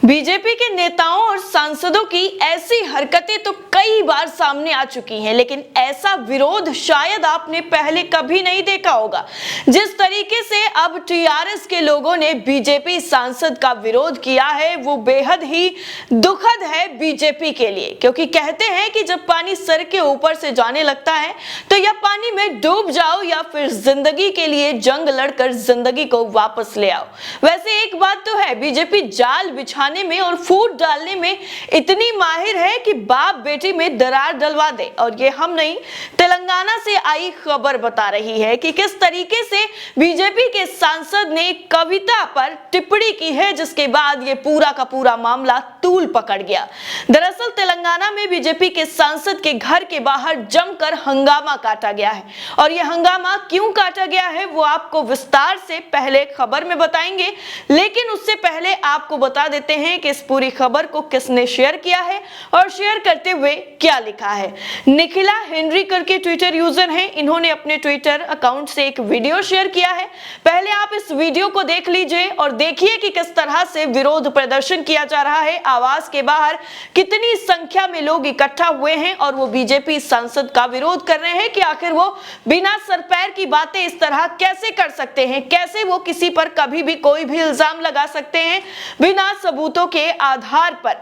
BJP के नेताओं और सांसदों की ऐसी हरकतें तो कई बार सामने आ चुकी हैं, लेकिन ऐसा विरोध शायद आपने पहले कभी नहीं देखा होगा। जिस तरीके से अब टीआरएस के लोगों ने बीजेपी सांसद का विरोध किया है वो बेहद ही दुखद है बीजेपी के लिए, क्योंकि कहते हैं कि जब पानी सर के ऊपर से जाने लगता है तो या पानी में डूब जाओ या फिर जिंदगी के लिए जंग लड़कर जिंदगी को वापस ले आओ। वैसे एक बात तो है, बीजेपी जाल बिछाने में और फूट डालने में इतनी माहिर है कि बाप बेटी में दरार डलवा दे। और ये हम नहीं, तेलंगाना से आई खबर बता रही है कि किस तरीके से बीजेपी के सांसद ने कविता पर टिप्पणी की है, जिसके बाद ये पूरा का पूरा मामला तूल पकड़ गया। दरअसल तेलंगाना में बीजेपी के सांसद के घर के बाहर जमकर हंगामा काटा गया है, और यह हंगामा क्यों काटा गया है वो आपको विस्तार से पहले खबर में बताएंगे। लेकिन उससे पहले आपको बता देते हैं कि इस पूरी खबर को किसने शेयर किया है और शेयर करते हुए क्या लिखा है। निखिला हेनरी करके ट्विटर यूजर हैं, इन्होंने अपने ट्विटर अकाउंट से एक वीडियो शेयर किया है। पहले आप इस वीडियो को देख लीजिए और देखिए कि किस तरह से विरोध प्रदर्शन किया जा रहा है। आवास के बाहर कितनी संख्या में लोग इकट्ठा हुए हैं और वो बीजेपी सांसद का विरोध कर रहे हैं कि आखिर वो बिना सर पैर की बातें इस तरह कैसे कर सकते हैं, कैसे वो किसी पर कभी भी कोई भी इल्जाम लगा सकते हैं बिना सबूतों के आधार पर।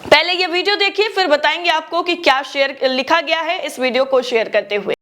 पहले ये वीडियो देखिए, फिर बताएंगे आपको कि क्या शेयर लिखा गया है इस वीडियो को शेयर करते हुए।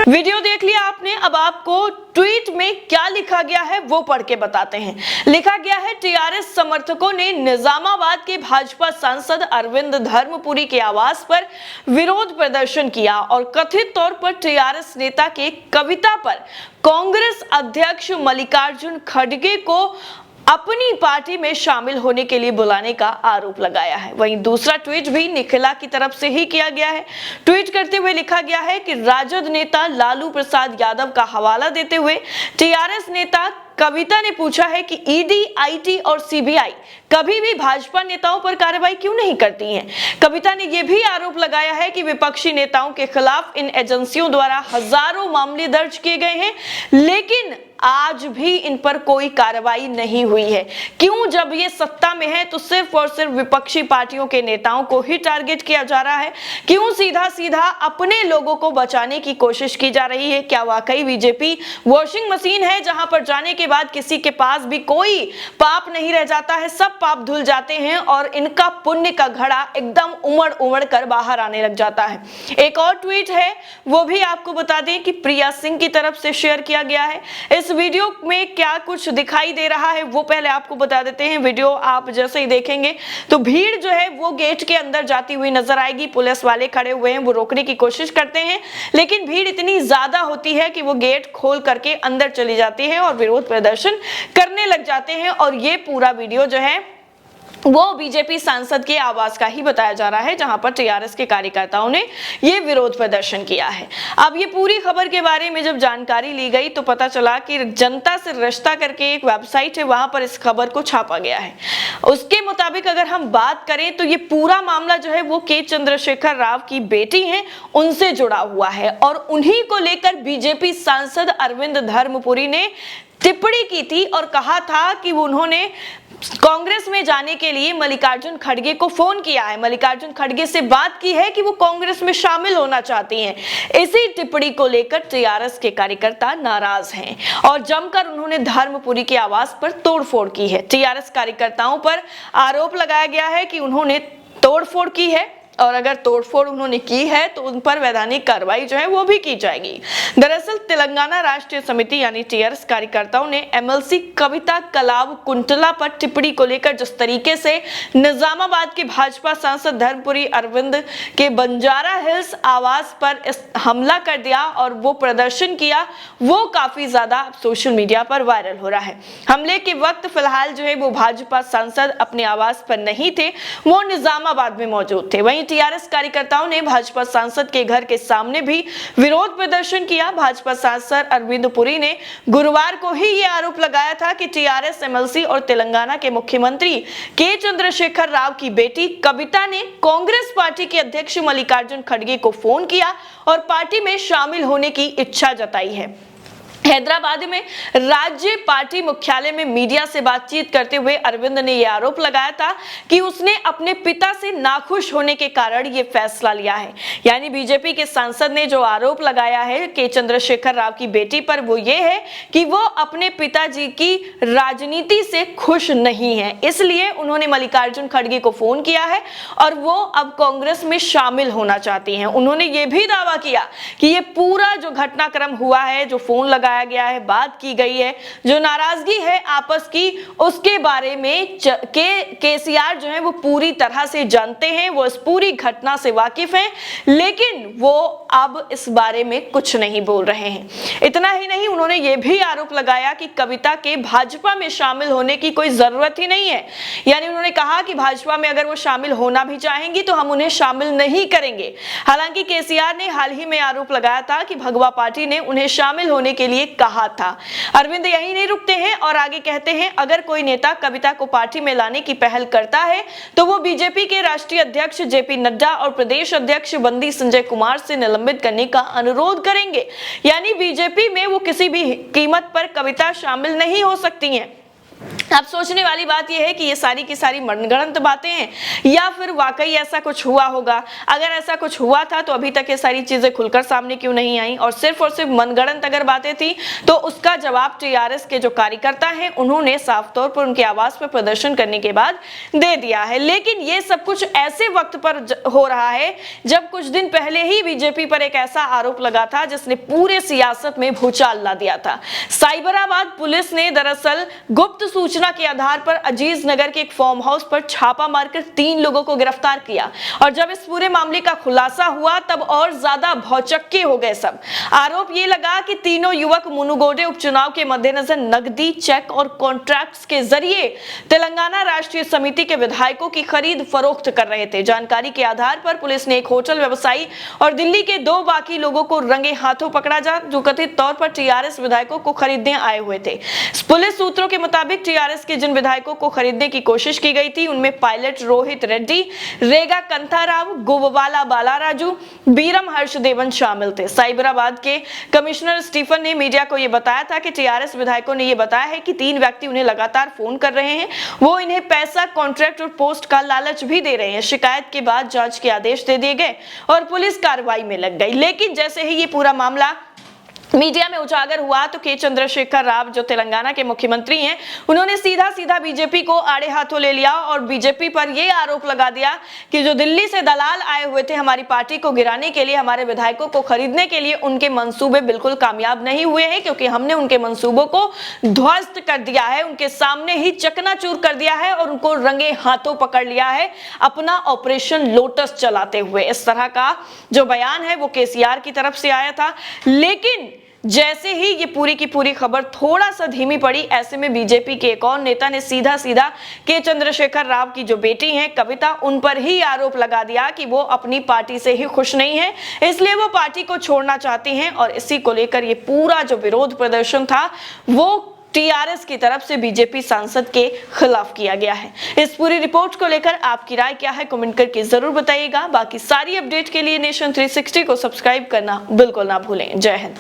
वीडियो देख लिया आपने, अब आपको ट्वीट में क्या लिखा गया है वो पढ़ के बताते हैं। लिखा गया है, टीआरएस समर्थकों ने निजामाबाद के भाजपा सांसद अरविंद धर्मपुरी के आवास पर विरोध प्रदर्शन किया और कथित तौर पर टीआरएस नेता के कविता पर कांग्रेस अध्यक्ष मल्लिकार्जुन खड़गे को अपनी पार्टी में शामिल होने के लिए बुलाने का आरोप लगाया है। वहीं दूसरा ट्वीट भी निखिला की तरफ से ही किया गया है। ट्वीट करते हुए लिखा गया है कि राजद नेता लालू प्रसाद यादव का हवाला देते हुए टीआरएस नेता कविता ने पूछा है कि ईडी, आईटी और सीबीआई कभी भी भाजपा नेताओं पर कार्रवाई क्यों नहीं करती हैं। कविता ने यह भी आरोप लगाया है कि विपक्षी नेताओं के खिलाफ इन एजेंसियों द्वारा हजारों मामले दर्ज किए गए हैं, लेकिन आज भी इन पर कोई कार्रवाई नहीं हुई है। क्यों? जब ये सत्ता में है तो सिर्फ और सिर्फ विपक्षी पार्टियों के नेताओं को ही टारगेट किया जा रहा है। क्यों सीधा सीधा अपने लोगों को बचाने की कोशिश की जा रही है? क्या वाकई बीजेपी वॉशिंग मशीन है जहां पर जाने के बाद किसी के पास भी कोई पाप नहीं रह जाता है, सब पाप धुल जाते हैं और इनका पुण्य का घड़ा एकदम उमड़ उमड़ कर बाहर आने लग जाता है। एक और ट्वीट है, वो भी आपको बता दें कि प्रिया सिंह की तरफ से शेयर किया गया है। इस वीडियो में क्या कुछ दिखाई दे रहा है वो पहले आपको बता देते हैं। वीडियो आप जैसे ही देखेंगे तो भीड़ जो है वो गेट के अंदर जाती हुई नजर आएगी। पुलिस वाले खड़े हुए हैं, वो रोकने की कोशिश करते हैं, लेकिन भीड़ इतनी ज्यादा होती है कि वो गेट खोल करके अंदर चली जाती है और विरोध प्रदर्शन करने लग जाते हैं। और ये पूरा वीडियो जो है वो बीजेपी सांसद के आवास का ही बताया जा रहा है, जहां पर टीआरएस के कार्यकर्ताओं ने ये विरोध प्रदर्शन किया है। अब ये पूरी खबर के बारे में जब जानकारी ली गई तो पता चला कि जनता से रिश्ता करके एक वेबसाइट है, वहां पर इस खबर को छापा गया है। उसके मुताबिक अगर हम बात करें तो ये पूरा मामला जो है वो के चंद्रशेखर राव की बेटी है उनसे जुड़ा हुआ है, और उन्हीं को लेकर बीजेपी सांसद अरविंद धर्मपुरी ने टिप्पणी की थी और कहा था कि उन्होंने कांग्रेस में जाने के लिए मल्लिकार्जुन खड़गे को फोन किया है, मल्लिकार्जुन खड़गे से बात की है कि वो कांग्रेस में शामिल होना चाहती हैं। इसी टिप्पणी को लेकर टीआरएस के कार्यकर्ता नाराज हैं और जमकर उन्होंने धर्मपुरी के आवास पर तोड़फोड़ की है। टीआरएस कार्यकर्ताओं पर आरोप लगाया गया है कि उन्होंने तोड़फोड़ की है और अगर तोड़फोड़ उन्होंने की है तो उन पर वैधानिक कार्रवाई जो है वो भी की जाएगी। दरअसल तेलंगाना राष्ट्रीय समिति यानी टीआरएस कार्यकर्ताओं ने एमएलसी कविता कलाव कुंटला पर टिप्पणी को लेकर जिस तरीके से निजामाबाद के भाजपा सांसद धर्मपुरी अरविंद के बंजारा हिल्स आवास पर हमला कर दिया और वो प्रदर्शन किया, वो काफी ज्यादा सोशल मीडिया पर वायरल हो रहा है। हमले के वक्त फिलहाल जो है वो भाजपा सांसद अपने आवास पर नहीं थे, वो निजामाबाद में मौजूद थे। वहीं टीआरएस कार्यकर्ताओं ने भाजपा सांसद के घर के सामने भी विरोध प्रदर्शन किया। भाजपा सांसद अरविंद पुरी ने गुरुवार को ही यह आरोप लगाया था कि टीआरएस एमएलसी और तेलंगाना के मुख्यमंत्री के चंद्रशेखर राव की बेटी कविता ने कांग्रेस पार्टी के अध्यक्ष मल्लिकार्जुन खड़गे को फोन किया और पार्टी में शामिल होने की इच्छा जताई है। हैदराबाद में राज्य पार्टी मुख्यालय में मीडिया से बातचीत करते हुए अरविंद ने यह आरोप लगाया था कि उसने अपने पिता से नाखुश होने के कारण यह फैसला लिया है। यानी बीजेपी के सांसद ने जो आरोप लगाया है के चंद्रशेखर राव की बेटी पर, वो ये है कि वो अपने पिताजी की राजनीति से खुश नहीं है, इसलिए उन्होंने मल्लिकार्जुन खड़गे को फोन किया है और वो अब कांग्रेस में शामिल होना चाहती हैं। उन्होंने ये भी दावा किया कि ये पूरा जो घटनाक्रम हुआ है, जो फोन लगा गया है, बात की गई है, जो नाराजगी है आपस की, उसके बारे में केसीआर जो है वो पूरी तरह से जानते हैं, वो इस पूरी घटना से वाकिफ हैं, लेकिन वो अब इस बारे में कुछ नहीं बोल रहे हैं। इतना ही नहीं, उन्होंने ये भी आरोप लगाया कि कविता के भाजपा में शामिल होने की कोई जरूरत ही नहीं है। यानी उन्होंने कहा कि भाजपा में अगर वो शामिल होना भी चाहेंगी तो हम उन्हें शामिल नहीं करेंगे। हालांकि केसीआर ने हाल ही में आरोप लगाया था कि भगवा पार्टी ने उन्हें शामिल होने के लिए कहा था। अरविंद यही नहीं रुकते हैं और आगे कहते हैं, अगर कोई नेता कविता को पार्टी में लाने की पहल करता है तो वो बीजेपी के राष्ट्रीय अध्यक्ष जेपी नड्डा और प्रदेश अध्यक्ष बंदी संजय कुमार से निलंबित करने का अनुरोध करेंगे। यानी बीजेपी में वो किसी भी कीमत पर कविता शामिल नहीं हो सकती हैं। अब सोचने वाली बात यह है कि ये सारी की सारी मनगढ़ंत बातें हैं या फिर वाकई ऐसा कुछ हुआ होगा। अगर ऐसा कुछ हुआ था तो अभी तक ये सारी चीजें खुलकर सामने क्यों नहीं आई, और सिर्फ मनगढ़ंत अगर बातें थी तो उसका जवाब टीआरएस के जो कार्यकर्ता हैं उन्होंने साफ तौर पर उनके आवास पर प्रदर्शन करने के बाद दे दिया है। लेकिन ये सब कुछ ऐसे वक्त पर हो रहा है जब कुछ दिन पहले ही बीजेपी पर एक ऐसा आरोप लगा था जिसने पूरे सियासत में भूचाल ला दिया था। साइबराबाद पुलिस ने दरअसल गुप्त सूचना के आधार पर अजीज नगर के एक फार्म हाउस पर छापा मारकर 3 लोगों को गिरफ्तार किया और जब इस पूरे मामले का खुलासा हुआ तब और ज्यादा भौचक्के हो गए सब। आरोप ये लगा कि तीनों युवक मुनुगोडे उपचुनाव के मद्देनजर नकदी, चेक और कॉन्ट्रैक्ट्स के जरिए तेलंगाना राष्ट्रीय समिति के विधायकों की खरीद फरोख्त कर रहे थे। जानकारी के आधार पर पुलिस ने एक होटल व्यवसायी और दिल्ली के 2 बाकी लोगों को रंगे हाथों पकड़ा जो कथित तौर पर टीआरएस विधायकों को खरीदने आए हुए थे। पुलिस सूत्रों के मुताबिक टीआरएस के जिन विधायकों को खरीदने की कोशिश की गई थी उनमें पायलट रोहित रेड्डी, रेगा कंथाराव, गोववाला बालाराजू, बीरम हर्षदेवन शामिल थे। साइबराबाद के कमिश्नर स्टीफन ने मीडिया को यह बताया था कि टीआरएस विधायकों ने यह बताया है कि 3 व्यक्ति उन्हें लगातार फोन कर रहे हैं, वो इन्हें पैसा, कॉन्ट्रैक्ट और पोस्ट का लालच भी दे रहे हैं। शिकायत के बाद जांच के आदेश दे दिए गए और पुलिस कार्रवाई में लग गई। लेकिन जैसे ही ये पूरा मामला मीडिया में उजागर हुआ तो के चंद्रशेखर राव जो तेलंगाना के मुख्यमंत्री हैं, उन्होंने सीधा बीजेपी को आड़े हाथों ले लिया और बीजेपी पर यह आरोप लगा दिया कि जो दिल्ली से दलाल आए हुए थे हमारी पार्टी को गिराने के लिए, हमारे विधायकों को खरीदने के लिए, उनके मंसूबे बिल्कुल कामयाब नहीं हुए हैं क्योंकि हमने उनके मंसूबों को ध्वस्त कर दिया है, उनके सामने ही चकनाचूर कर दिया है और उनको रंगे हाथों पकड़ लिया है अपना ऑपरेशन लोटस चलाते हुए। इस तरह का जो बयान है वो केसीआर की तरफ से आया था। लेकिन जैसे ही ये पूरी की पूरी खबर थोड़ा सा धीमी पड़ी, ऐसे में बीजेपी के एक और नेता ने सीधा के चंद्रशेखर राव की जो बेटी हैं कविता, उन पर ही आरोप लगा दिया कि वो अपनी पार्टी से ही खुश नहीं है, इसलिए वो पार्टी को छोड़ना चाहती हैं। और इसी को लेकर ये पूरा जो विरोध प्रदर्शन था वो टीआरएस की तरफ से बीजेपी सांसद के खिलाफ किया गया है। इस पूरी रिपोर्ट को लेकर आपकी राय क्या है, कमेंट करके जरूर बताइएगा। बाकी सारी अपडेट के लिए नेशन 360 को सब्सक्राइब करना बिल्कुल ना भूलें। जय हिंद।